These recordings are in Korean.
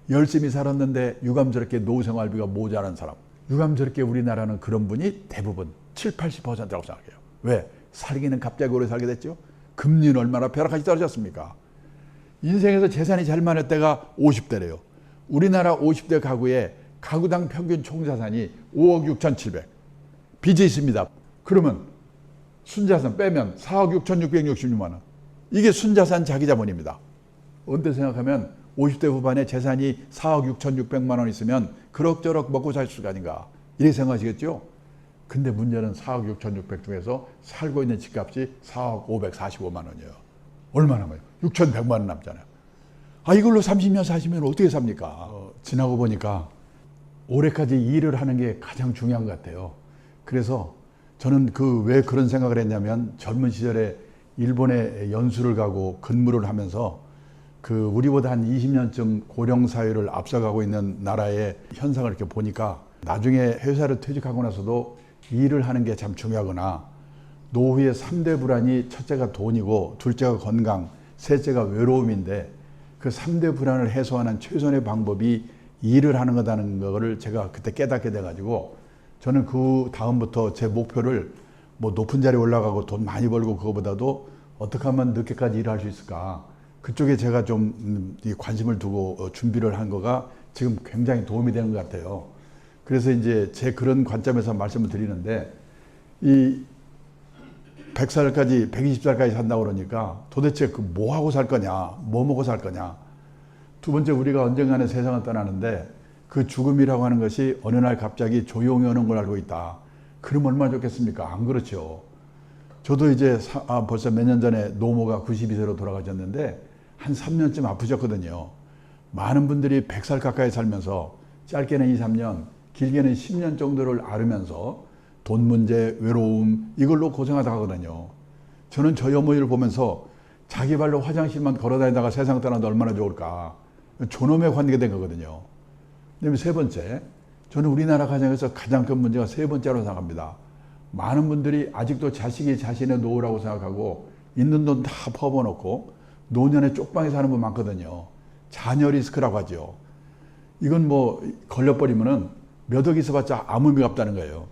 열심히 살았는데 유감스럽게 노후생활비가 모자란 사람. 유감스럽게 우리나라는 그런 분이 대부분 70~80%라고 생각해요. 왜? 살기는 갑자기 오래 살게 됐죠. 금리는 얼마나 벼락같이 떨어졌습니까? 인생에서 재산이 제일 많을 때가 50대래요. 우리나라 50대 가구의 가구당 평균 총자산이 5억 6,700. 빚이 있습니다. 그러면 순자산 빼면 4억 6,666만 원. 이게 순자산 자기자본입니다. 언뜻 생각하면 50대 후반에 재산이 4억 6,600만 원 있으면 그럭저럭 먹고 살 수가 아닌가 이렇게 생각하시겠죠? 근데 문제는 4억 6,600 중에서 살고 있는 집값이 4억 545만 원이에요. 얼마 남아요? 6,100만 원 남잖아요. 아, 이걸로 30년 40년 어떻게 삽니까? 지나고 보니까 올해까지 일을 하는 게 가장 중요한 것 같아요. 그래서 저는 왜 그런 생각을 했냐면 젊은 시절에 일본에 연수를 가고 근무를 하면서 우리보다 한 20년쯤 고령사회를 앞서가고 있는 나라의 현상을 이렇게 보니까 나중에 회사를 퇴직하고 나서도 일을 하는 게 참 중요하구나. 노후의 3대 불안이 첫째가 돈이고 둘째가 건강, 셋째가 외로움인데 그 3대 불안을 해소하는 최선의 방법이 일을 하는 거다는 거를 제가 그때 깨닫게 돼가지고 저는 그 다음부터 제 목표를 뭐 높은 자리에 올라가고 돈 많이 벌고 그거보다도 어떻게 하면 늦게까지 일할 수 있을까. 그쪽에 제가 좀 관심을 두고 준비를 한 거가 지금 굉장히 도움이 되는 것 같아요. 그래서 이제 제 그런 관점에서 말씀을 드리는데 이 100살까지 120살까지 산다고 그러니까 도대체 뭐 하고 살 거냐, 뭐 먹고 살 거냐. 두 번째, 우리가 언젠가는 세상을 떠나는데 그 죽음이라고 하는 것이 어느 날 갑자기 조용히 오는 걸 알고 있다. 그럼 얼마나 좋겠습니까? 안 그렇죠. 저도 이제 벌써 몇 년 전에 노모가 92세로 돌아가셨는데 한 3년쯤 아프셨거든요. 많은 분들이 100살 가까이 살면서 짧게는 2, 3년, 길게는 10년 정도를 앓으면서 돈 문제, 외로움 이걸로 고생하다 가거든요. 저는 저희 어머니를 보면서 자기 발로 화장실만 걸어다니다가 세상 떠나도 얼마나 좋을까. 존엄에 관계가 된 거거든요. 그다음에 세 번째, 저는 우리나라 가정에서 가장 큰 문제가 세 번째로 생각합니다. 많은 분들이 아직도 자식이 자신의 노후라고 생각하고 있는 돈 다 퍼부어놓고 노년에 쪽방에 사는 분 많거든요. 자녀 리스크라고 하죠. 이건 뭐 걸려버리면은 몇 억 있어봤자 아무 의미가 없다는 거예요.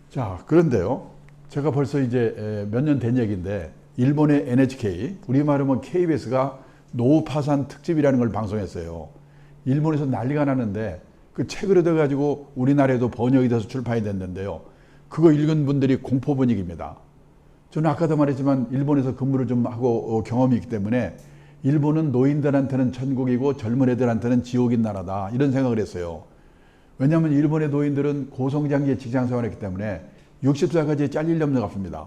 자, 그런데요. 제가 벌써 이제 몇 년 된 얘기인데 일본의 NHK, 우리말하면 KBS가 노후 파산 특집이라는 걸 방송했어요. 일본에서 난리가 나는데 그 책으로 돼가지고 우리나라에도 번역이 돼서 출판이 됐는데요. 그거 읽은 분들이 공포 분위기입니다. 저는 아까도 말했지만 일본에서 근무를 좀 하고 경험이 있기 때문에 일본은 노인들한테는 천국이고 젊은 애들한테는 지옥인 나라다 이런 생각을 했어요. 왜냐하면 일본의 노인들은 고성장기에 직장생활을 했기 때문에 60살까지 잘릴 염려가 없습니다.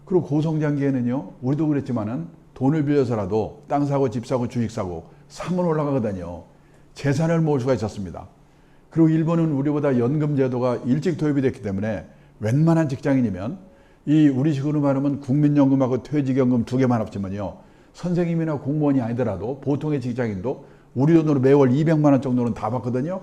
그리고 고성장기에는요, 우리도 그랬지만은 돈을 빌려서라도 땅 사고 집 사고 주식 사고 사면 올라가거든요. 재산을 모을 수가 있었습니다. 그리고 일본은 우리보다 연금 제도가 일찍 도입이 됐기 때문에 웬만한 직장인이면 우리 식으로 말하면 국민연금하고 퇴직연금 두 개만 합치면요, 선생님이나 공무원이 아니더라도 보통의 직장인도 우리 돈으로 매월 200만 원 정도는 다 받거든요.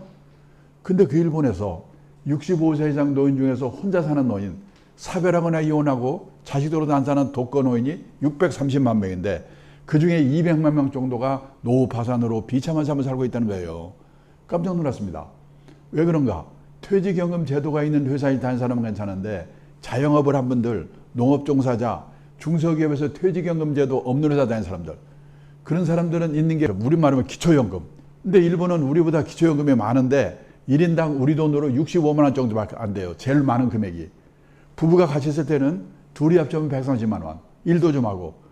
근데 그 일본에서 65세 이상 노인 중에서 혼자 사는 노인, 사별하거나 이혼하고 자식으로도 안 사는 독거 노인이 630만 명인데 그중에 200만 명 정도가 노후 파산으로 비참한 삶을 살고 있다는 거예요. 깜짝 놀랐습니다. 왜 그런가? 퇴직연금 제도가 있는 회사에 다니는 사람은 괜찮은데 자영업을 한 분들, 농업종사자, 중소기업에서 퇴직연금 제도 없는 회사 다니는 사람들, 그런 사람들은 있는 게 우리 말하면 기초연금. 근데 일본은 우리보다 기초연금이 많은데 1인당 우리 돈으로 65만 원 정도밖에 안 돼요. 제일 많은 금액이. 부부가 같이 있을 때는 둘이 합치면 130만 원. 일도 좀 하고.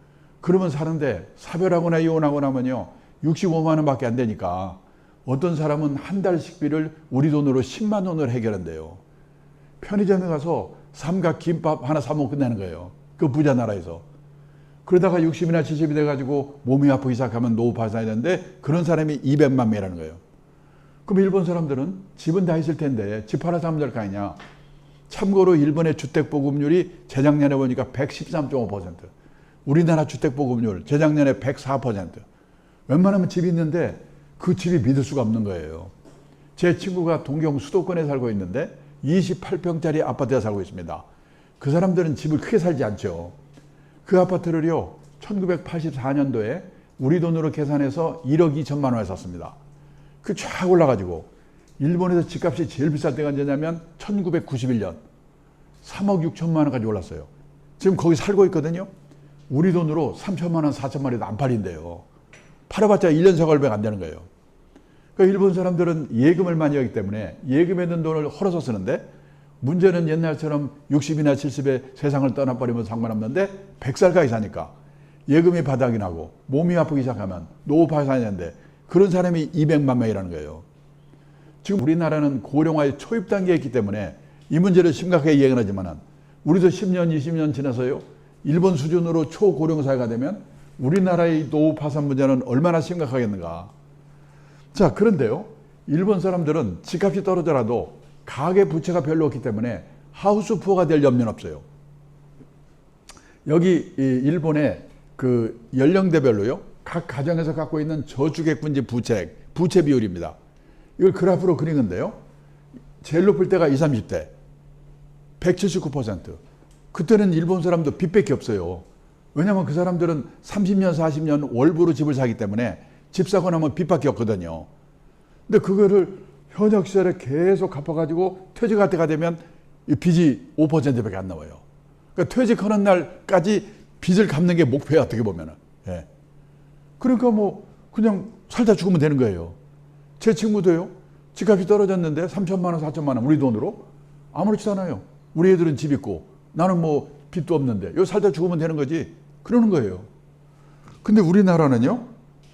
그러면 사는데 사별하거나 이혼하거나 하면요, 65만 원밖에 안 되니까 어떤 사람은 한 달 식비를 우리 돈으로 10만 원으로 해결한대요. 편의점에 가서 삼각 김밥 하나 사먹고 끝내는 거예요. 그 부자 나라에서. 그러다가 60이나 70이 돼가지고 몸이 아프기 시작하면 노후 파산이 되는데 그런 사람이 200만 명이라는 거예요. 그럼 일본 사람들은 집은 다 있을 텐데 집 하나 사면 될 거 아니냐. 참고로 일본의 주택보급률이 재작년에 보니까 113.5%. 우리나라 주택보급률 재작년에 104%. 웬만하면 집이 있는데 그 집이 믿을 수가 없는 거예요. 제 친구가 동경 수도권에 살고 있는데 28평짜리 아파트에 살고 있습니다. 그 사람들은 집을 크게 살지 않죠. 그 아파트를요, 1984년도에 우리 돈으로 계산해서 1억 2천만 원에 샀습니다. 그 쫙 올라가지고 일본에서 집값이 제일 비쌀 때가 언제냐면 1991년 3억 6천만 원까지 올랐어요. 지금 거기 살고 있거든요. 우리 돈으로 3천만 원, 4천만 원에도 안 팔린대요. 팔아봤자 1년 생활비가 안 되는 거예요. 그러니까 일본 사람들은 예금을 많이 하기 때문에 예금에 있는 돈을 헐어서 쓰는데, 문제는 옛날처럼 60이나 70에 세상을 떠나버리면 상관없는데 100살까지 사니까 예금이 바닥이 나고 몸이 아프기 시작하면 노후파 사냐는데 그런 사람이 200만 명이라는 거예요. 지금 우리나라는 고령화의 초입 단계에 있기 때문에 이 문제를 심각하게 얘기는 하지만, 우리도 10년, 20년 지나서요, 일본 수준으로 초고령 사회가 되면 우리나라의 노후 파산 문제는 얼마나 심각하겠는가. 자, 그런데요, 일본 사람들은 집값이 떨어져라도 가계 부채가 별로 없기 때문에 하우스 푸어가 될 염려는 없어요. 여기 일본의 그 연령대별로요, 각 가정에서 갖고 있는 저주택분지 부채 비율입니다. 이걸 그래프로 그린 건데요, 제일 높을 때가 20, 30대 179%. 그때는 일본 사람도 빚밖에 없어요. 왜냐하면 그 사람들은 30년, 40년 월부로 집을 사기 때문에 집 사고 나면 빚밖에 없거든요. 근데 그거를 현역 시절에 계속 갚아가지고 퇴직할 때가 되면 이 빚이 5%밖에 안 나와요. 그러니까 퇴직하는 날까지 빚을 갚는 게 목표예요, 어떻게 보면은. 예. 그러니까 뭐 그냥 살다 죽으면 되는 거예요. 제 친구도요, 집값이 떨어졌는데 3천만 원, 4천만 원 우리 돈으로 아무렇지도 않아요. 우리 애들은 집 있고 나는 뭐 빚도 없는데 여기 살다 죽으면 되는 거지, 그러는 거예요. 근데 우리나라는요,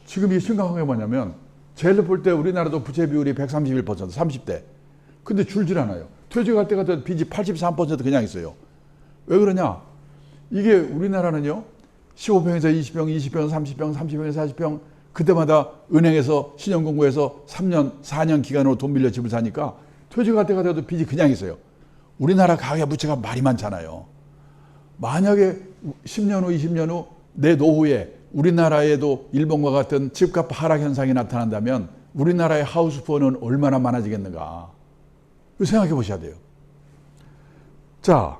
지금 이 심각한 게 뭐냐면, 제일 볼 때 우리나라도 부채 비율이 131%, 30대. 근데 줄질 않아요. 퇴직할 때가 된 빚이 83% 그냥 있어요. 왜 그러냐? 이게 우리나라는요, 15평에서 20평, 20평, 30평, 30평에서 40평, 그때마다 은행에서 신용공고해서 3년, 4년 기간으로 돈 빌려 집을 사니까 퇴직할 때가 돼도 빚이 그냥 있어요. 우리나라 가계부채가 말이 많잖아요. 만약에 10년 후, 20년 후 내 노후에 우리나라에도 일본과 같은 집값 하락 현상이 나타난다면 우리나라의 하우스 푸어는 얼마나 많아지겠는가. 생각해 보셔야 돼요. 자,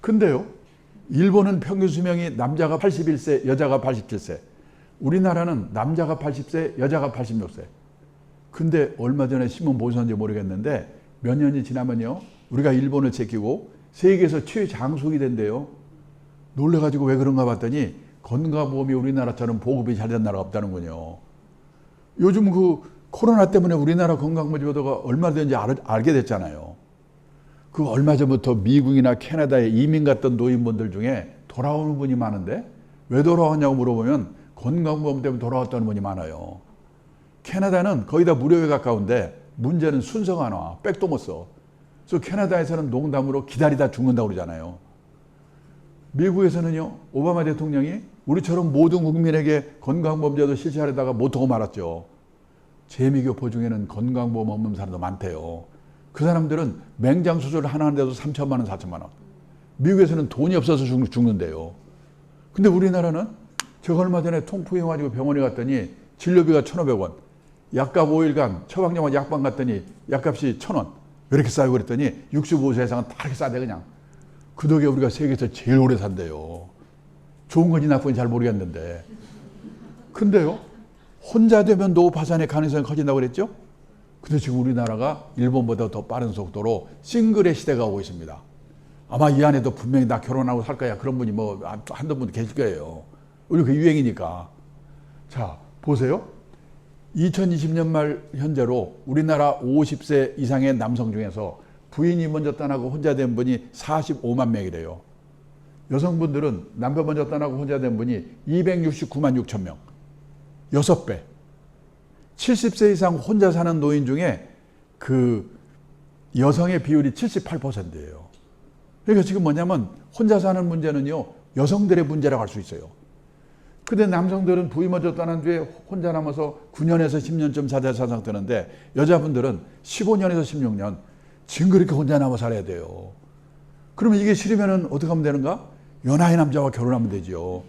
근데요, 일본은 평균 수명이 남자가 81세, 여자가 87세. 우리나라는 남자가 80세, 여자가 86세. 근데 얼마 전에 신문 보셨는지 모르겠는데 몇 년이 지나면요, 우리가 일본을 제끼고 세계에서 최장수이 된대요. 놀래가지고 왜 그런가 봤더니 건강보험이 우리나라처럼 보급이 잘 된 나라가 없다는군요. 요즘 그 코로나 때문에 우리나라 건강보조제도가 얼마 되는지 알게 됐잖아요. 그 얼마 전부터 미국이나 캐나다에 이민 갔던 노인분들 중에 돌아오는 분이 많은데 왜 돌아왔냐고 물어보면 건강보험 때문에 돌아왔다는 분이 많아요. 캐나다는 거의 다 무료에 가까운데 문제는 순서가 안 와. 백도 못 써. 그래서 캐나다에서는 농담으로 기다리다 죽는다고 그러잖아요. 미국에서는요, 오바마 대통령이 우리처럼 모든 국민에게 건강보험제도 실시하려다가 못하고 말았죠. 재미교포 중에는 건강보험 없는 사람도 많대요. 그 사람들은 맹장 수술 하나 하는데도 3천만 원, 4천만 원. 미국에서는 돈이 없어서 죽는데요. 근데 우리나라는 제가 얼마 전에 통풍이 와가지고 병원에 갔더니 진료비가 1,500원. 약값 5일간 처방약만 약방 갔더니 약값이 1,000원. 왜 이렇게 싸요? 그랬더니 65세 이상은 다 이렇게 싸대 그냥. 그 덕에 우리가 세계에서 제일 오래 산대요. 좋은 건지 나쁜 건지 잘 모르겠는데. 근데요, 혼자 되면 노후 파산의 가능성이 커진다고 그랬죠? 근데 지금 우리나라가 일본보다 더 빠른 속도로 싱글의 시대가 오고 있습니다. 아마 이 안에도 분명히 나 결혼하고 살 거야 그런 분이 뭐 한두 분 계실 거예요. 우리 그 유행이니까. 자, 보세요. 2020년 말 현재로 우리나라 50세 이상의 남성 중에서 부인이 먼저 떠나고 혼자 된 분이 45만 명이래요. 여성분들은 남편 먼저 떠나고 혼자 된 분이 269만 6천 명. 6배. 70세 이상 혼자 사는 노인 중에 그 여성의 비율이 78%예요. 그러니까 지금 뭐냐면 혼자 사는 문제는요, 여성들의 문제라고 할 수 있어요. 근데 남성들은 부인 먼저 떠난 뒤에 혼자 남아서 9년에서 10년쯤 살다 사상되는데 여자분들은 15년에서 16년 지금 그렇게 혼자 남아 살아야 돼요. 그러면 이게 싫으면 어떻게 하면 되는가? 연하의 남자와 결혼하면 되죠.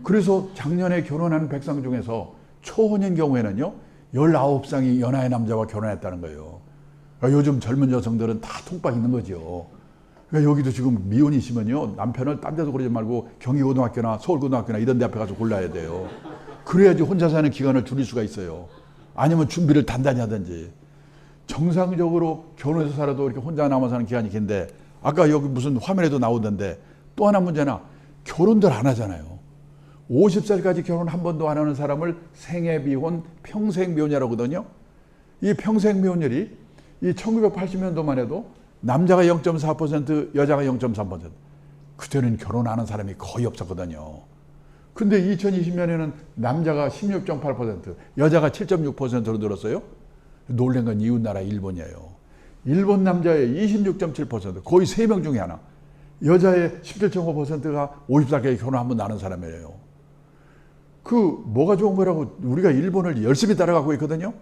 그래서 작년에 결혼한 백성 중에서 초혼인 경우에는요, 19쌍이 연하의 남자와 결혼했다는 거예요. 그러니까 요즘 젊은 여성들은 다 통박 있는 거죠. 그러니까 여기도 지금 미혼이시면요, 남편을 딴 데서 고르지 말고 경기고등학교나 서울고등학교나 이런 데 앞에 가서 골라야 돼요. 그래야지 혼자 사는 기간을 줄일 수가 있어요. 아니면 준비를 단단히 하든지. 정상적으로 결혼해서 살아도 이렇게 혼자 남아 사는 기간이 긴데, 아까 여기 무슨 화면에도 나오던데, 또 하나 문제나 결혼들 안 하잖아요. 50살까지 결혼 한 번도 안 하는 사람을 생애비혼, 평생미혼이라고 하거든요. 이 평생미혼율이 이 1980년도만 해도 남자가 0.4%, 여자가 0.3%. 그때는 결혼하는 사람이 거의 없었거든요. 근데 2020년에는 남자가 16.8%, 여자가 7.6%로 늘었어요. 놀란 건 이웃나라 일본이에요. 일본 남자의 26.7%, 거의 3명 중에 하나. 여자의 17.5%가 50살까지 결혼 한 번 나는 사람이에요. 그 뭐가 좋은 거라고 우리가 일본을 열심히 따라가고 있거든요.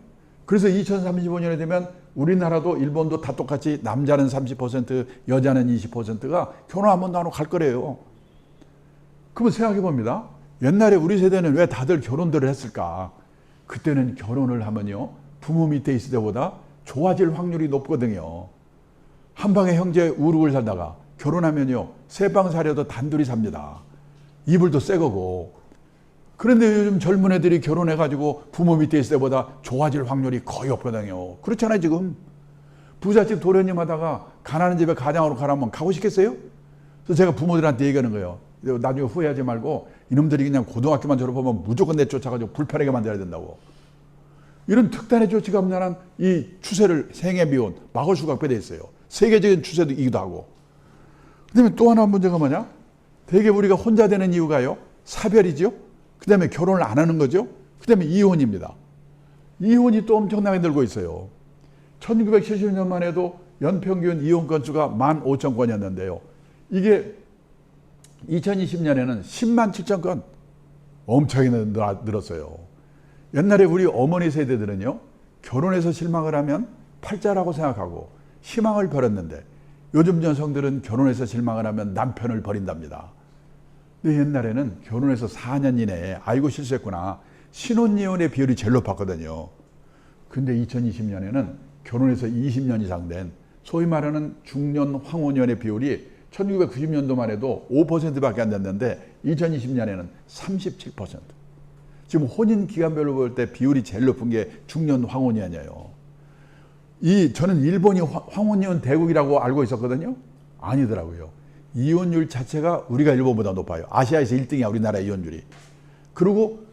그래서 2035년에 되면 우리나라도 일본도 다 똑같이 남자는 30%, 여자는 20%가 결혼 한 번도 안 하고 갈 거래요. 그러면 생각해 봅니다. 옛날에 우리 세대는 왜 다들 결혼들을 했을까? 그때는 결혼을 하면요, 부모 밑에 있을 때보다 좋아질 확률이 높거든요. 한 방에 형제 우르고 살다가 결혼하면요, 세 방 사려도 단둘이 삽니다. 이불도 새 거고. 그런데 요즘 젊은 애들이 결혼해가지고 부모 밑에 있을 때보다 좋아질 확률이 거의 없거든요. 그렇잖아요, 지금. 부잣집 도련님 하다가 가난한 집에 가장으로 가라면 가고 싶겠어요? 그래서 제가 부모들한테 얘기하는 거예요. 나중에 후회하지 말고 이놈들이 그냥 고등학교만 졸업하면 무조건 내쫓아가지고 불편하게 만들어야 된다고. 이런 특단의 조치가 없는 한 이 추세를 생애미혼 막을 수가 없게 돼 있어요. 세계적인 추세이기도 하고. 그다음에 또 하나 문제가 뭐냐? 되게 우리가 혼자 되는 이유가요, 사별이죠. 그 다음에 결혼을 안 하는 거죠. 그 다음에 이혼입니다. 이혼이 또 엄청나게 늘고 있어요. 1970년만 해도 연평균 이혼 건수가 15,000건이었는데요. 이게 2020년에는 10만 7천 건, 엄청나게 늘었어요. 옛날에 우리 어머니 세대들은요, 결혼해서 실망을 하면 팔자라고 생각하고 희망을 버렸는데, 요즘 여성들은 결혼해서 실망을 하면 남편을 버린답니다. 근데 옛날에는 결혼해서 4년 이내에 아이고 실수했구나, 신혼이혼의 비율이 제일 높았거든요. 근데 2020년에는 결혼해서 20년 이상 된 소위 말하는 중년 황혼이혼의 비율이 1990년도만 해도 5%밖에 안 됐는데 2020년에는 37%. 지금 혼인 기간별로 볼 때 비율이 제일 높은 게 중년 황혼이혼이에요. 저는 일본이 황혼이혼 대국이라고 알고 있었거든요. 아니더라고요. 이혼율 자체가 우리가 일본보다 높아요. 아시아에서 1등이야, 우리나라 이혼율이. 그리고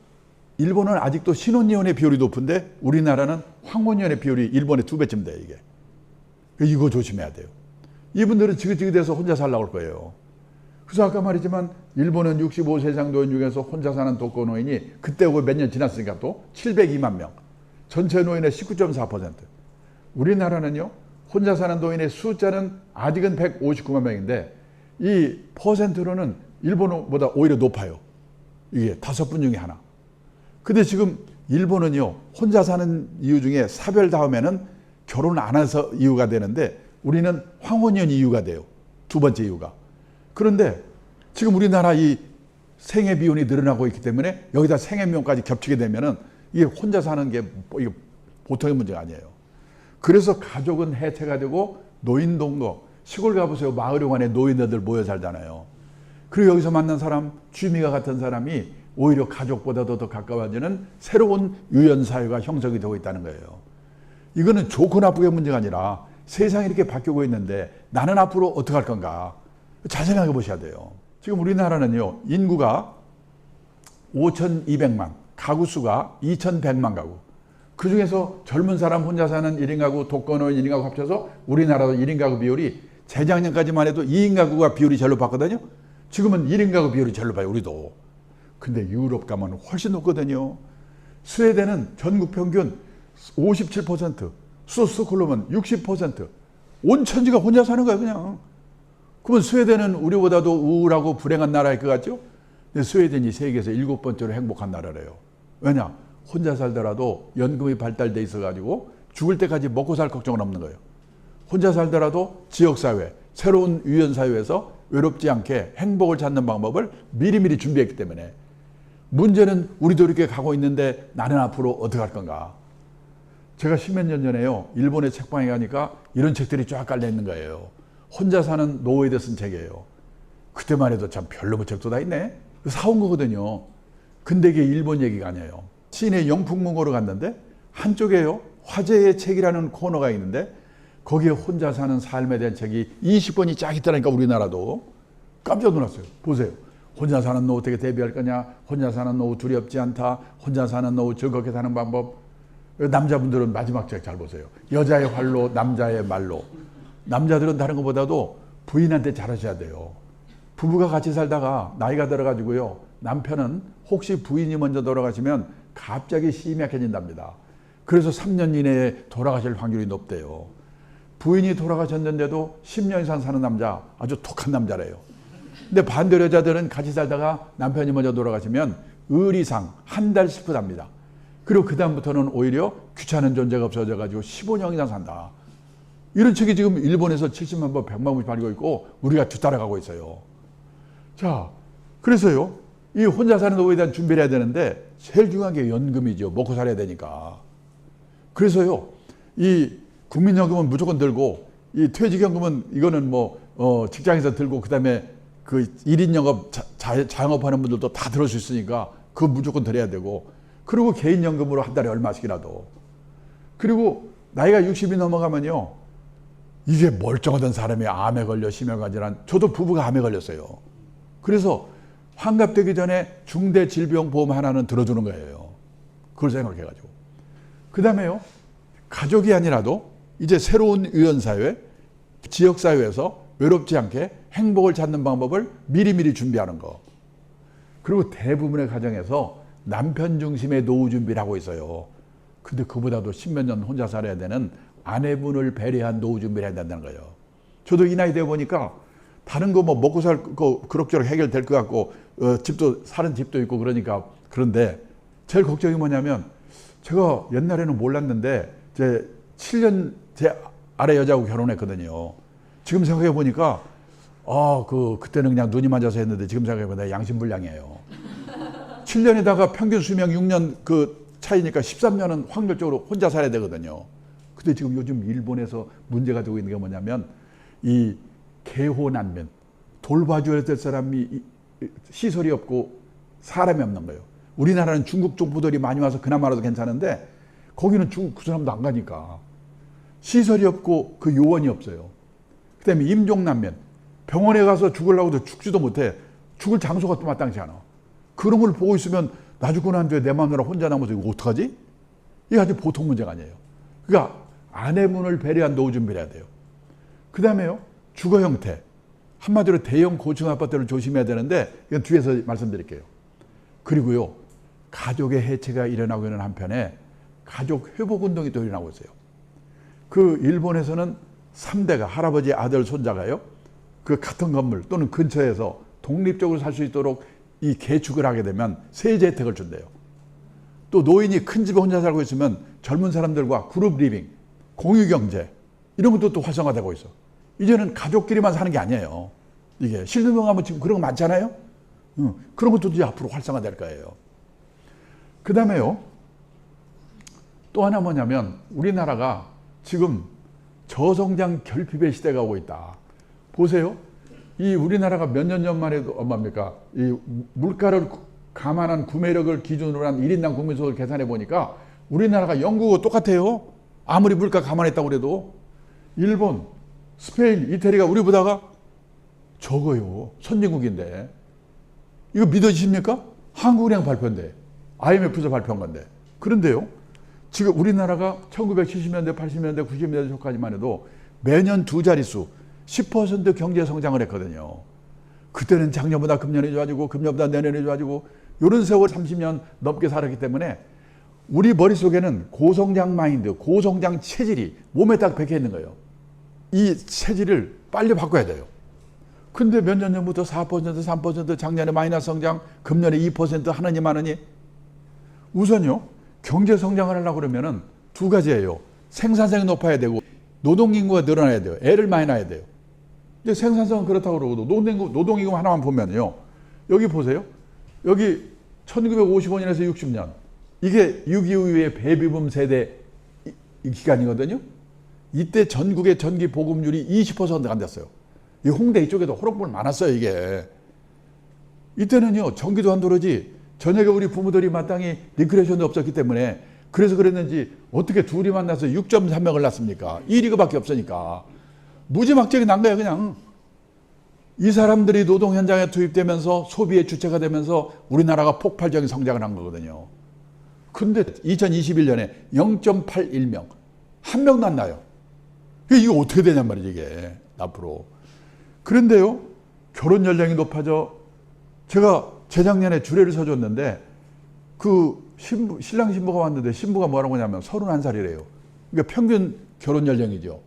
일본은 아직도 신혼이혼의 비율이 높은데 우리나라는 황혼이혼의 비율이 일본의 2배쯤 돼요, 이게. 이거 조심해야 돼요. 이분들은 지긋지긋해서 혼자 살라고 할 거예요. 그래서 아까 말했지만 일본은 65세 이상 노인 중에서 혼자 사는 독거 노인이 그때하고 몇 년 지났으니까 또 702만 명. 전체 노인의 19.4%. 우리나라는요, 혼자 사는 노인의 숫자는 아직은 159만 명인데 이 퍼센트로는 일본보다 오히려 높아요. 이게 5분 중에 하나. 근데 지금 일본은요, 혼자 사는 이유 중에 사별 다음에는 결혼 안 해서 이유가 되는데 우리는 황혼이혼 이유가 돼요. 두 번째 이유가. 그런데 지금 우리나라 이 생애 비혼이 늘어나고 있기 때문에 여기다 생애 미혼까지 겹치게 되면은 이게 혼자 사는 게 이게 보통의 문제가 아니에요. 그래서 가족은 해체가 되고 노인동거, 시골 가보세요. 마을회관에 노인네들 모여 살잖아요. 그리고 여기서 만난 사람, 취미가 같은 사람이 오히려 가족보다도 더 가까워지는 새로운 유연사회가 형성이 되고 있다는 거예요. 이거는 좋고 나쁘게 문제가 아니라 세상이 이렇게 바뀌고 있는데 나는 앞으로 어떻게 할 건가? 잘 생각해 보셔야 돼요. 지금 우리나라는요, 인구가 5,200만, 가구 수가 2,100만 가구. 그 중에서 젊은 사람 혼자 사는 1인 가구, 독거노인 1인 가구 합쳐서 우리나라도 1인 가구 비율이 재작년까지만 해도 2인 가구가 비율이 제일 높았거든요. 지금은 1인 가구 비율이 제일 높아요, 우리도. 근데 유럽 가면 훨씬 높거든요. 스웨덴은 전국 평균 57%, 스톡홀름은 60%. 온 천지가 혼자 사는 거야, 그냥. 그러면 스웨덴은 우리보다도 우울하고 불행한 나라일 것 같죠? 근데 스웨덴이 세계에서 7번째로 행복한 나라래요. 왜냐? 혼자 살더라도 연금이 발달돼 있어가지고 죽을 때까지 먹고 살 걱정은 없는 거예요. 혼자 살더라도 지역사회, 새로운 유연사회에서 외롭지 않게 행복을 찾는 방법을 미리미리 준비했기 때문에. 문제는 우리도 이렇게 가고 있는데 나는 앞으로 어떻게 할 건가? 제가 10몇 년 전에요, 일본의 책방에 가니까 이런 책들이 쫙 깔려 있는 거예요. 혼자 사는 노예들 쓴 책이에요. 그때만 해도 참 별로 책도 다 있네. 사온 거거든요. 근데 이게 일본 얘기가 아니에요. 시내 영풍문고로 갔는데 한쪽에요, 화제의 책이라는 코너가 있는데 거기에 혼자 사는 삶에 대한 책이 20권이 쫙 있다니까. 우리나라도 깜짝 놀랐어요. 보세요. 혼자 사는 노후 어떻게 대비할 거냐, 혼자 사는 노후 두렵지 않다, 혼자 사는 노후 즐겁게 사는 방법. 남자분들은 마지막 책 잘 보세요. 여자의 활로, 남자의 말로. 남자들은 다른 것보다도 부인한테 잘하셔야 돼요. 부부가 같이 살다가 나이가 들어가지고요, 남편은 혹시 부인이 먼저 돌아가시면 갑자기 심약해진답니다. 그래서 3년 이내에 돌아가실 확률이 높대요. 부인이 돌아가셨는데도 10년 이상 사는 남자, 아주 독한 남자래요. 근데 반대로 여자들은 같이 살다가 남편이 먼저 돌아가시면 의리상 한 달 슬프답니다. 그리고 그 다음부터는 오히려 귀찮은 존재가 없어져가지고 15년 이상 산다. 이런 책이 지금 일본에서 70만 부, 100만 부씩 팔리고 있고 우리가 뒤따라가고 있어요. 자, 그래서요, 이 혼자 사는 노후에 대한 준비를 해야 되는데 제일 중요한 게 연금이죠. 먹고 살아야 되니까. 그래서요, 이 국민연금은 무조건 들고, 이 퇴직연금은 이거는 뭐 직장에서 들고, 그 다음에 그 1인 영업, 자영업하는 분들도 다 들을 수 있으니까 그거 무조건 들어야 되고, 그리고 개인연금으로 한 달에 얼마씩이라도. 그리고 나이가 60이 넘어가면요, 이게 멀쩡하던 사람이 암에 걸려 심혈관 질환. 저도 부부가 암에 걸렸어요. 그래서 환갑되기 전에 중대질병보험 하나는 들어주는 거예요. 그걸 생각해가지고. 그 다음에요, 가족이 아니라도 이제 새로운 유연사회, 지역사회에서 외롭지 않게 행복을 찾는 방법을 미리미리 준비하는 거. 그리고 대부분의 가정에서 남편 중심의 노후 준비를 하고 있어요. 근데 그보다도 10몇 년 혼자 살아야 되는 아내분을 배려한 노후 준비를 해야 된다는 거예요. 저도 이 나이 되어 보니까 다른 거 뭐 먹고 살 거 그럭저럭 해결될 것 같고, 집도, 사는 집도 있고 그러니까. 그런데 제일 걱정이 뭐냐면, 제가 옛날에는 몰랐는데 제 7년 제 아래 여자하고 결혼했거든요. 지금 생각해 보니까 그때는 그냥 눈이 맞아서 했는데 지금 생각해 보니까 양심불량이에요. 7년에다가 평균 수명 6년 그 차이니까 13년은 확률적으로 혼자 살아야 되거든요. 근데 지금 요즘 일본에서 문제가 되고 있는 게 뭐냐면, 이 개호난민, 돌봐줘야 될 사람이 시설이 없고 사람이 없는 거예요. 우리나라는 중국 정부들이 많이 와서 그나마라도 괜찮은데 거기는 중국 그 사람도 안 가니까 시설이 없고 그 요원이 없어요. 그 다음에 임종난민, 병원에 가서 죽으려고 해도 죽지도 못해. 죽을 장소가 또 마땅치 않아. 그런 걸 보고 있으면 나 죽고 난 뒤에 내 마누라 혼자 남아서 이거 어떡하지? 이게 아주 보통 문제가 아니에요. 그러니까 아내분을 배려한 노후 준비를 해야 돼요. 그 다음에요, 주거 형태. 한마디로 대형 고층 아파트를 조심해야 되는데 이건 뒤에서 말씀드릴게요. 그리고요, 가족의 해체가 일어나고 있는 한편에 가족 회복 운동이 또 일어나고 있어요. 그 일본에서는 3대가, 할아버지, 아들, 손자가요, 그 같은 건물 또는 근처에서 독립적으로 살 수 있도록 이 개축을 하게 되면 세제 혜택을 준대요. 또 노인이 큰 집에 혼자 살고 있으면 젊은 사람들과 그룹 리빙, 공유 경제, 이런 것도 또 활성화되고 있어. 이제는 가족끼리만 사는 게 아니에요. 이게 신림동 가면 지금 그런 거 많잖아요. 그런 것도 이제 앞으로 활성화될 거예요. 그 다음에요, 또 하나 뭐냐면 우리나라가 지금 저성장 결핍의 시대가 오고 있다. 보세요. 이 우리나라가 몇 년 전만 해도 얼마입니까? 이 물가를 감안한 구매력을 기준으로 한 1인당 국민소득을 계산해 보니까 우리나라가 영국하고 똑같아요. 아무리 물가 감안했다고 그래도. 일본, 스페인, 이태리가 우리보다가 적어요. 선진국인데. 이거 믿어지십니까? 한국은행 발표인데, IMF에서 발표한 건데. 그런데요, 지금 우리나라가 1970년대, 80년대, 90년대 초까지만 해도 매년 두 자릿수 10% 경제 성장을 했거든요. 그때는 작년보다 금년이 좋아지고 금년보다 내년이 좋아지고 이런 세월 30년 넘게 살았기 때문에 우리 머릿속에는 고성장 마인드, 고성장 체질이 몸에 딱 박혀 있는 거예요. 이 체질을 빨리 바꿔야 돼요. 근데 몇 년 전부터 4%, 3%, 작년에 마이너스 성장, 금년에 2% 하느니 마느니. 우선요, 경제 성장을 하려고 그러면은 두 가지예요. 생산성이 높아야 되고 노동인구가 늘어나야 돼요. 애를 많이 낳아야 돼요. 이제 생산성은 그렇다고 그러고 노동인구 하나만 보면요, 여기 보세요. 여기 1955년에서 60년, 이게 6.25 이후의 베이비붐 세대 이 기간이거든요. 이때 전국의 전기 보급률이 20%가 안 됐어요. 이 홍대 이쪽에도 호롱불 많았어요, 이게. 이때는요, 전기도 안 들어오지, 저녁에 우리 부모들이 마땅히 리크레이션도 없었기 때문에 그래서 그랬는지 어떻게 둘이 만나서 6.3명을 낳습니까? 1위가밖에 없으니까. 무지막지하게 난 거야 그냥. 이 사람들이 노동 현장에 투입되면서 소비의 주체가 되면서 우리나라가 폭발적인 성장을 한 거거든요. 근데 2021년에 0.81명, 한 명도 안 나요. 이거 어떻게 되냔 말이지 이게 앞으로. 그런데요, 결혼 연령이 높아져. 제가 재작년에 주례를 서줬는데 그 신랑 신부가 왔는데 신부가 뭐라고 하냐면 31살이래요. 그러니까 평균 결혼 연령이죠.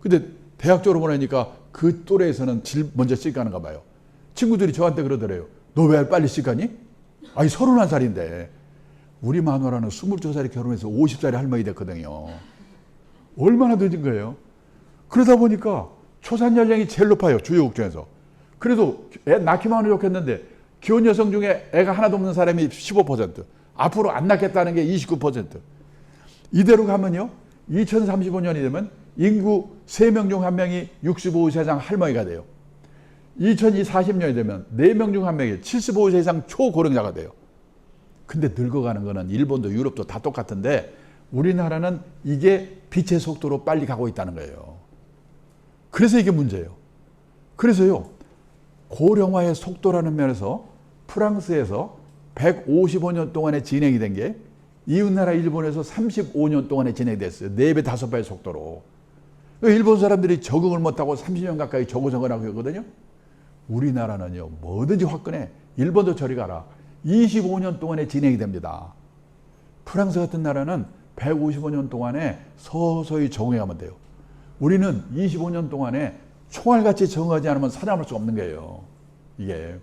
근데 대학 졸업을 하니까 그 또래에서는 먼저 시집가는가 봐요. 친구들이 저한테 그러더래요. 너 왜 빨리 시집가니? 아니 31살인데. 우리 마누라는 22살에 결혼해서 50살에 할머니 됐거든요. 얼마나 늦은 거예요. 그러다 보니까 초산 연령이 제일 높아요. 주요국 중에서. 그래도 애 낳기만 하면 좋겠는데 기혼 여성 중에 애가 하나도 없는 사람이 15%, 앞으로 안 낳겠다는 게 29%. 이대로 가면요, 2035년이 되면 인구 3명 중 1명이 65세 이상 할머니가 돼요. 2040년이 되면 4명 중 1명이 75세 이상 초고령자가 돼요. 근데 늙어가는 거는 일본도 유럽도 다 똑같은데 우리나라는 이게 빛의 속도로 빨리 가고 있다는 거예요. 그래서 이게 문제예요. 그래서요, 고령화의 속도라는 면에서 프랑스에서 155년 동안에 진행이 된 게 이웃나라 일본에서 35년 동안에 진행이 됐어요. 4배, 5배의 속도로. 일본 사람들이 적응을 못하고 30년 가까이 저고생을 하고 있거든요. 우리나라는요, 뭐든지 화끈해. 일본도 저리 가라. 25년 동안에 진행이 됩니다. 프랑스 같은 나라는 155년 동안에 서서히 적응해가면 돼요. 우리는 25년 동안에 총알같이 적응하지 않으면 살아남을 수 없는 거예요. 이게.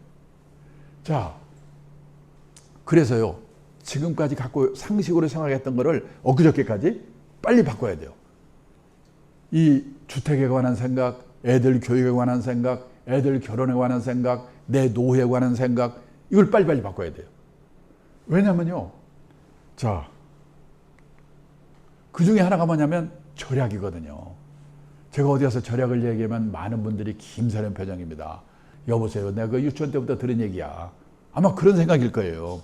자, 그래서요, 지금까지 갖고 상식으로 생각했던 거를 엊그저께까지 빨리 바꿔야 돼요. 이 주택에 관한 생각, 애들 교육에 관한 생각, 애들 결혼에 관한 생각, 내 노후에 관한 생각, 이걸 빨리빨리 바꿔야 돼요. 왜냐면요, 자, 그 중에 하나가 뭐냐면 절약이거든요. 제가 어디 가서 절약을 얘기하면 많은 분들이 김사련 표정입니다. 여보세요, 내가 그 유치원 때부터 들은 얘기야. 아마 그런 생각일 거예요.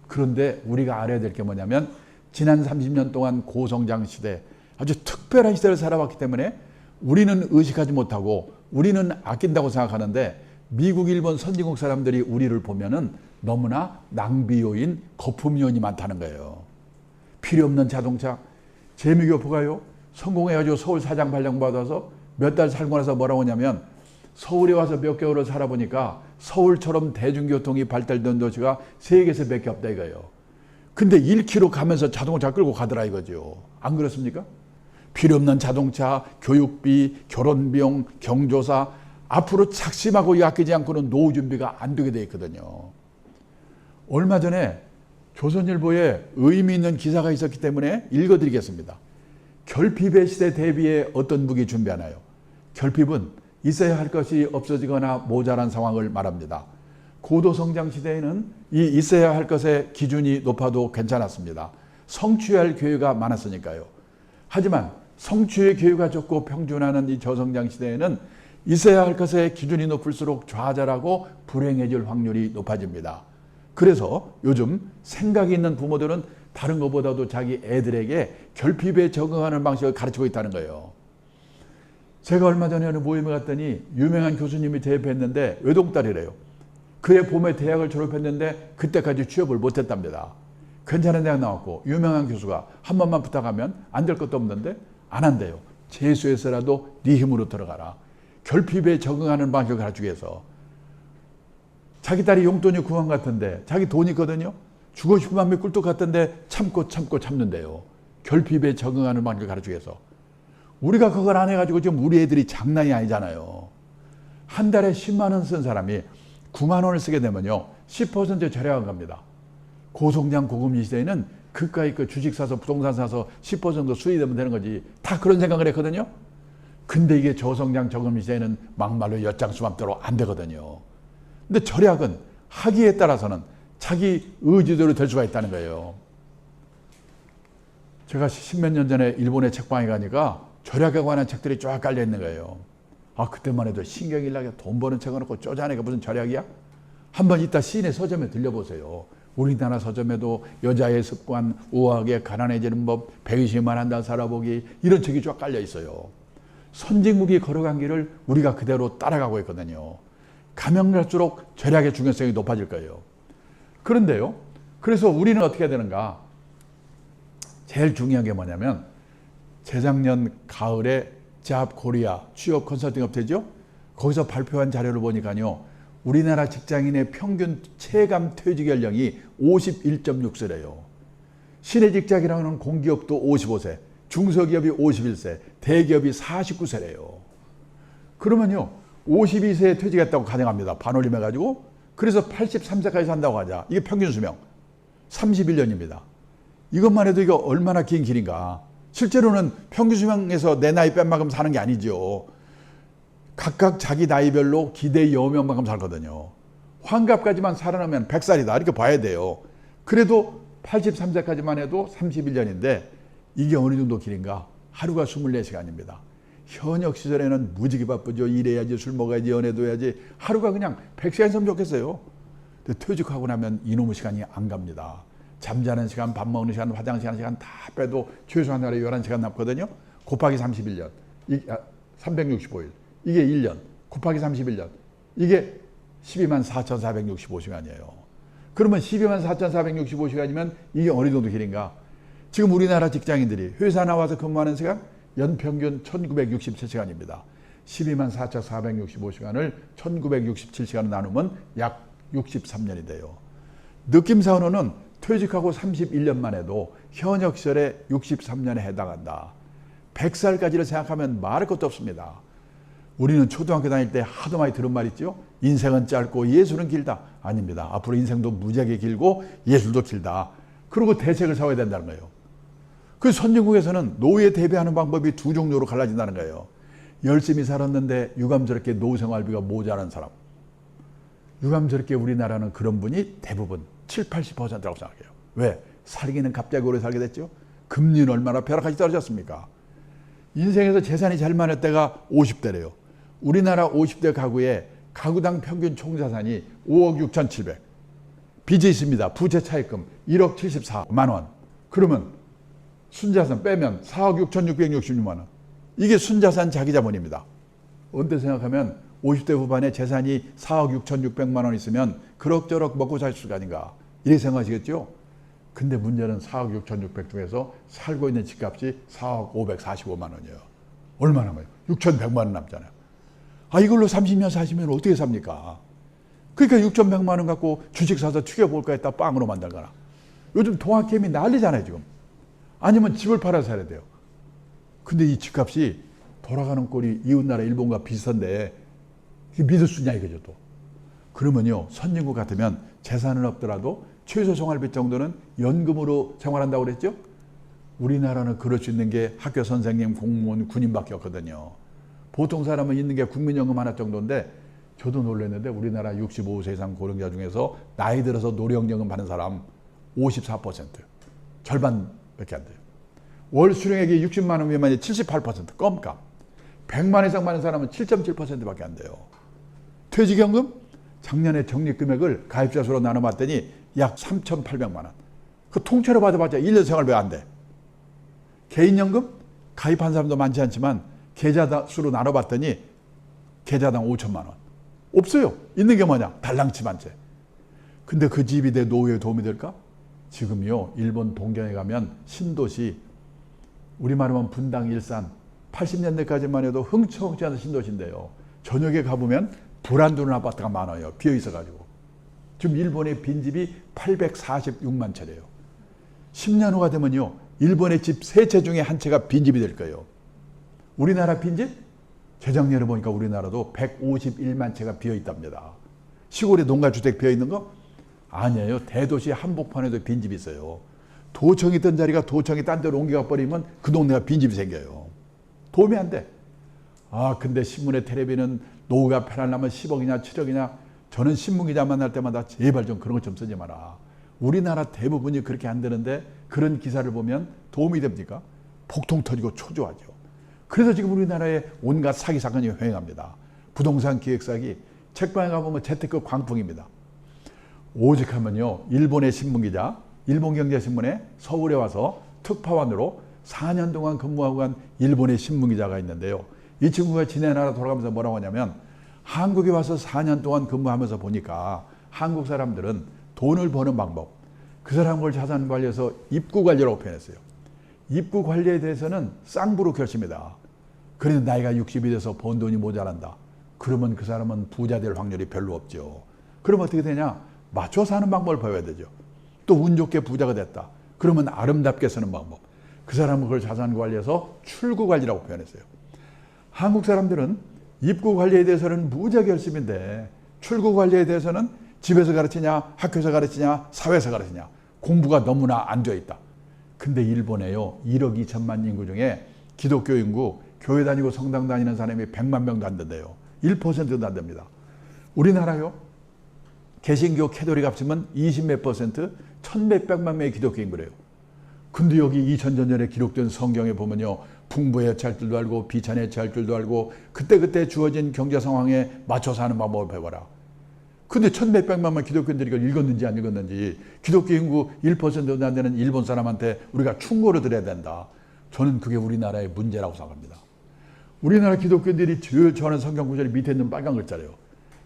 그런데 우리가 알아야 될 게 뭐냐면 지난 30년 동안 고성장 시대, 아주 특별한 시대를 살아왔기 때문에 우리는 의식하지 못하고 우리는 아낀다고 생각하는데 미국, 일본 선진국 사람들이 우리를 보면은 너무나 낭비 요인, 거품 요인이 많다는 거예요. 필요 없는 자동차. 재미교포가요, 성공해가지고 서울 사장 발령 받아서 몇 달 살고 나서 뭐라고 하냐면 서울에 와서 몇 개월을 살아보니까 서울처럼 대중교통이 발달된 도시가 세계에서 몇 개 없다 이거예요. 근데 1km 가면서 자동차 끌고 가더라 이거죠. 안 그렇습니까? 필요 없는 자동차, 교육비, 결혼비용, 경조사, 앞으로 작심하고 아끼지 않고는 노후 준비가 안 되게 돼 있거든요. 얼마 전에 조선일보에 의미 있는 기사가 있었기 때문에 읽어드리겠습니다. 결핍의 시대 대비해 어떤 무기 준비하나요? 결핍은 있어야 할 것이 없어지거나 모자란 상황을 말합니다. 고도성장 시대에는 이 있어야 할 것의 기준이 높아도 괜찮았습니다. 성취할 교육가 많았으니까요. 하지만 성취의 교육가 적고 평준화하는 이 저성장 시대에는 있어야 할 것의 기준이 높을수록 좌절하고 불행해질 확률이 높아집니다. 그래서 요즘 생각이 있는 부모들은 다른 것보다도 자기 애들에게 결핍에 적응하는 방식을 가르치고 있다는 거예요. 제가 얼마 전에 어느 모임에 갔더니 유명한 교수님이 제 옆에 있는데 외동딸이래요. 그해 봄에 대학을 졸업했는데 그때까지 취업을 못했답니다. 괜찮은 대학 나왔고 유명한 교수가 한 번만 부탁하면 안 될 것도 없는데 안 한대요. 재수해서라도 네 힘으로 들어가라. 결핍에 적응하는 방식을 가르치기 위해서. 자기 딸이 용돈이 9만 같은데 자기 돈이 있거든요. 주고 싶은 마음이 꿀떡 같은데 참고 참는데요. 결핍에 적응하는 방식을 가르치기 위해서. 우리가 그걸 안 해가지고 지금 우리 애들이 장난이 아니잖아요. 한 달에 10만 원 쓴 사람이 9만 원을 쓰게 되면요, 10% 절약한 겁니다. 고성장 고금리 시대에는 그까이 그 주식 사서 부동산 사서 10% 수익되면 되는 거지. 다 그런 생각을 했거든요. 근데 이게 저성장 저금리 시대에는 막말로 엿장수맘대로 안 되거든요. 근데 절약은 하기에 따라서는 자기 의지대로 될 수가 있다는 거예요. 제가 10몇 년 전에 일본에 책방에 가니까 절약에 관한 책들이 쫙 깔려 있는 거예요. 아, 그때만 해도 신경이 나게 돈 버는 책을 놓고 쪼잔하게 무슨 절약이야? 한번 이따 시내 서점에 들려보세요. 우리나라 서점에도 여자의 습관, 우아하게 가난해지는 법, 120만 한 달 살아보기 이런 책이 쫙 깔려 있어요. 선진국이 걸어간 길을 우리가 그대로 따라가고 있거든요. 가면 갈수록 절약의 중요성이 높아질 거예요. 그런데요. 그래서 우리는 어떻게 해야 되는가? 제일 중요한 게 뭐냐면 재작년 가을에 잡코리아 취업 컨설팅 업체죠. 거기서 발표한 자료를 보니까요. 우리나라 직장인의 평균 체감 퇴직 연령이 51.6세래요. 시내 직장이라는 공기업도 55세, 중소기업이 51세, 대기업이 49세래요. 그러면요. 52세에 퇴직했다고 가정합니다. 반올림해가지고. 그래서 83세까지 산다고 하자. 이게 평균 수명. 31년입니다. 이것만 해도 이거 얼마나 긴 길인가. 실제로는 평균 수명에서 내 나이 뺀 만큼 사는 게 아니죠. 각각 자기 나이별로 기대 여명만큼 살거든요. 환갑까지만 살아나면 100살이다. 이렇게 봐야 돼요. 그래도 83세까지만 해도 31년인데 이게 어느 정도 길인가? 하루가 24시간입니다. 현역 시절에는 무지개 바쁘죠. 일해야지, 술 먹어야지, 연애도 해야지. 하루가 그냥 100시간 있으면 좋겠어요. 근데 퇴직하고 나면 이놈의 시간이 안 갑니다. 잠자는 시간, 밥 먹는 시간, 화장실 하는 시간 다 빼도 최소한 하루에 11시간 남거든요. 곱하기 31년. 365일. 이게 1년. 곱하기 31년. 이게 124,465시간이에요. 그러면 124,465시간이면 이게 어느 정도 길인가? 지금 우리나라 직장인들이 회사 나와서 근무하는 시간 연평균 1967시간입니다. 124,465시간을 1967시간으로 나누면 약 63년이 돼요. 느낌상으로는 퇴직하고 31년만 해도 현역 시절에 63년에 해당한다. 100살까지를 생각하면 말할 것도 없습니다. 우리는 초등학교 다닐 때 하도 많이 들은 말 있죠? 인생은 짧고 예술은 길다. 아닙니다. 앞으로 인생도 무지하게 길고 예술도 길다. 그리고 대책을 세워야 된다는 거예요. 그 선진국에서는 노후에 대비하는 방법이 두 종류로 갈라진다는 거예요. 열심히 살았는데 유감스럽게 노후 생활비가 모자란 사람. 유감스럽게 우리나라는 그런 분이 대부분 70~80%라고 생각해요. 왜? 살기는 갑자기 오래 살게 됐죠. 금리는 얼마나 벼락같이 떨어졌습니까? 인생에서 재산이 제일 많을 때가 50대래요. 우리나라 50대 가구의 가구당 평균 총자산이 5억 6,700. 빚이 있습니다. 부채 차입금 1억 74만 원. 그러면 순자산 빼면 4억 6,666만 원. 이게 순자산 자기자본입니다. 언제 생각하면 50대 후반에 재산이 4억 6,600만 원 있으면 그럭저럭 먹고 살 수가 아닌가. 이렇게 생각하시겠죠? 근데 문제는 4억 6,600 중에서 살고 있는 집값이 4억 545만 원이에요. 얼마 남아요? 6,100만 원 남잖아요. 아, 이걸로 30년 40년 어떻게 삽니까? 그러니까 6,100만 원 갖고 주식 사서 튀겨볼까 했다 빵으로 만들거나. 요즘 동학개미 난리잖아요, 지금. 아니면 집을 팔아서 살아야 돼요. 근데 이 집값이 돌아가는 꼴이 이웃나라 일본과 비슷한데 믿을 수 있냐 이거죠 또. 그러면요, 선진국 같으면 재산은 없더라도 최소 생활비 정도는 연금으로 생활한다고 그랬죠? 우리나라는 그럴 수 있는 게 학교 선생님, 공무원, 군인밖에 없거든요. 보통 사람은 있는 게 국민연금 하나 정도인데 저도 놀랐는데 우리나라 65세 이상 고령자 중에서 나이 들어서 노령연금 받는 사람 54%. 절반밖에 안 돼요. 월 수령액이 60만 원 미만이 78%. 껌값. 100만 이상 받는 사람은 7.7%밖에 안 돼요. 퇴직연금? 작년에 적립금액을 가입자 수로 나눠봤더니 약 3,800만 원. 그 통째로 받아봤자 1년 생활비 안 돼. 개인연금? 가입한 사람도 많지 않지만 계좌 수로 나눠봤더니 계좌당 5천만 원. 없어요. 있는 게 뭐냐? 달랑치 반채. 근데 그 집이 내 노후에 도움이 될까? 지금요, 일본 동경에 가면 신도시, 우리말로 하면 분당, 일산, 80년대까지만 해도 흥청흥청한 신도시인데요. 저녁에 가보면 불 안 들어오는 아파트가 많아요. 비어 있어가지고. 지금 일본의 빈집이 846만 채래요. 10년 후가 되면요, 일본의 집 3채 중에 한 채가 빈집이 될 거예요. 우리나라 빈집? 재작년에 보니까 우리나라도 151만 채가 비어 있답니다. 시골에 농가주택 비어 있는 거? 아니에요. 대도시 한복판에도 빈집이 있어요. 도청이 있던 자리가 도청이 딴 데로 옮겨가 버리면 그 동네가 빈집이 생겨요. 도움이 안 돼. 아, 근데 신문에 텔레비는 노후가 편하려면 10억이냐 7억이냐. 저는 신문기자 만날 때마다 제발 좀 그런 것 좀 쓰지 마라. 우리나라 대부분이 그렇게 안 되는데 그런 기사를 보면 도움이 됩니까? 폭통 터지고 초조하죠. 그래서 지금 우리나라에 온갖 사기 사건이 횡행합니다. 부동산 기획 사기, 책방에 가보면 재테크 광풍입니다. 오직하면요, 일본의 신문기자, 일본경제신문에 서울에 와서 특파원으로 4년 동안 근무하고 간 일본의 신문기자가 있는데요. 이 친구가 지네 나라 돌아가면서 뭐라고 하냐면, 한국에 와서 4년 동안 근무하면서 보니까 한국 사람들은 돈을 버는 방법, 그 사람을 자산 관리해서 입구 관리라고 표현했어요. 입구 관리에 대해서는 쌍부로 결심이다. 그래도 나이가 60이 돼서 번 돈이 모자란다. 그러면 그 사람은 부자 될 확률이 별로 없죠. 그럼 어떻게 되냐? 맞춰 사는 방법을 배워야 되죠. 또 운 좋게 부자가 됐다. 그러면 아름답게 쓰는 방법. 그 사람은 그걸 자산 관리해서 출구 관리라고 표현했어요. 한국 사람들은 입구 관리에 대해서는 무자결심인데 출구 관리에 대해서는 집에서 가르치냐, 학교에서 가르치냐, 사회에서 가르치냐. 공부가 너무나 안 되어 있다. 근데 일본에요, 1억 2천만 인구 중에 기독교 인구, 교회 다니고 성당 다니는 사람이 100만 명도 안 된대요. 1%도 안 됩니다. 우리나라요, 개신교 캐톨릭 합치면 20몇 %, 1,100만 명의 기독교 인구래요. 근데 여기 2000년 전에 기록된 성경에 보면요, 풍부에 처할 줄도 알고 비천에 처할 줄도 알고 그때그때 주어진 경제 상황에 맞춰 사는 방법을 배워라. 근데 1,100만 명 기독교인들이 이걸 읽었는지 안 읽었는지, 기독교 인구 1%도 안 되는 일본 사람한테 우리가 충고를 드려야 된다. 저는 그게 우리나라의 문제라고 생각합니다. 우리나라 기독교인들이 제일 좋아하는 성경 구절이 밑에 있는 빨간 글자래요.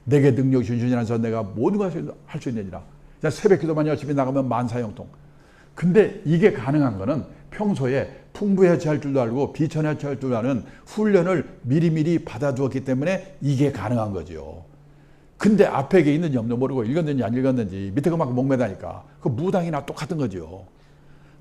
내게 능력이 주시니라서 내가 모든 것을 할 수 있느니라. 새벽 기도만 열심히 나가면 만사형통. 근데 이게 가능한 거는 평소에 풍부에 처할 줄도 알고 비천에 처할 줄도 아는 훈련을 미리미리 받아두었기 때문에 이게 가능한 거죠. 근데 앞에 있는지 없는지 모르고 읽었는지 안 읽었는지 밑에 그만큼 목매다니까 그 무당이나 똑같은 거죠.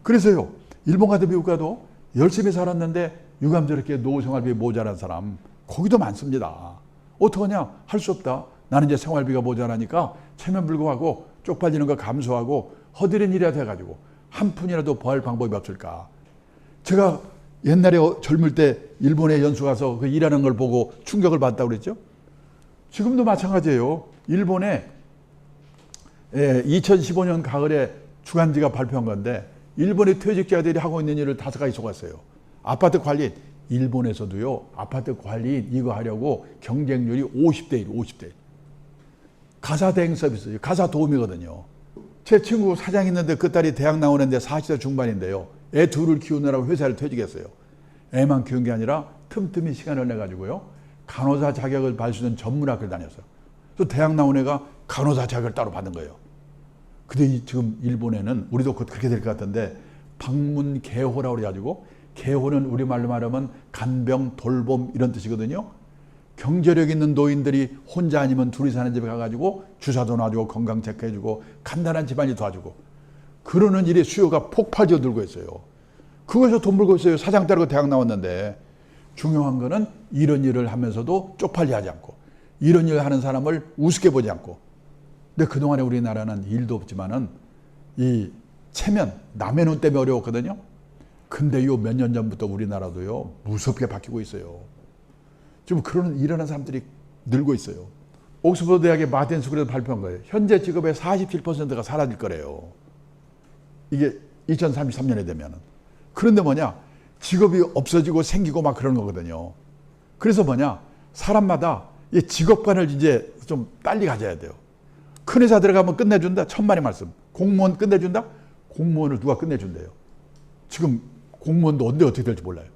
그래서요, 일본 가도 미국 가도 열심히 살았는데 유감스럽게 노후 생활비 모자란 사람 거기도 많습니다. 어떡하냐? 할 수 없다. 나는 이제 생활비가 모자라니까 체면 불구하고 쪽팔리는 거 감수하고 허드렛 일이라도 해가지고 한 푼이라도 벌 방법이 없을까? 제가 옛날에 젊을 때 일본에 연수 가서 그 일하는 걸 보고 충격을 받았다고 그랬죠? 지금도 마찬가지예요. 일본에 2015년 가을에 주간지가 발표한 건데 일본의 퇴직자들이 하고 있는 일을 5가지 속았어요. 아파트 관리인. 일본에서도요, 아파트 관리인 이거 하려고 경쟁률이 50대 1, 50대 1. 가사 대행 서비스, 가사 도우미거든요. 제 친구 사장 있는데 그 딸이 대학 나오는데 40대 중반인데요. 애 둘을 키우느라고 회사를 퇴직했어요. 애만 키운 게 아니라 틈틈이 시간을 내가지고요, 간호사 자격을 받을 수 있는 전문학교를 다녔어요. 또 대학 나온 애가 간호사 자격을 따로 받은 거예요. 근데 지금 일본에는 우리도 곧 그렇게 될 것 같은데 방문개호라고 그래가지고, 개호는 우리말로 말하면 간병, 돌봄 이런 뜻이거든요. 경제력 있는 노인들이 혼자 아니면 둘이 사는 집에 가가지고 주사도 놔주고 건강 체크해주고 간단한 집안일 도와주고 그러는 일의 수요가 폭발적으로 늘고 있어요. 그거에서 돈 벌고 있어요. 사장 따르고 대학 나왔는데. 중요한 거는 이런 일을 하면서도 쪽팔리 하지 않고 이런 일을 하는 사람을 우습게 보지 않고. 근데 그동안에 우리나라는 일도 없지만은 이 체면, 남의 눈 때문에 어려웠거든요. 근데 요 몇 년 전부터 우리나라도요, 무섭게 바뀌고 있어요. 지금 그런 일하는 사람들이 늘고 있어요. 옥스퍼드 대학의 마틴 스쿨에서 발표한 거예요. 현재 직업의 47%가 사라질 거래요. 이게 2033년에 되면은. 그런데 뭐냐? 직업이 없어지고 생기고 막 그런 거거든요. 그래서 뭐냐? 사람마다 이 직업관을 이제 좀 빨리 가져야 돼요. 큰 회사 들어가면 끝내준다. 천만의 말씀. 공무원 끝내준다? 공무원을 누가 끝내준대요. 지금 공무원도 언제 어떻게 될지 몰라요.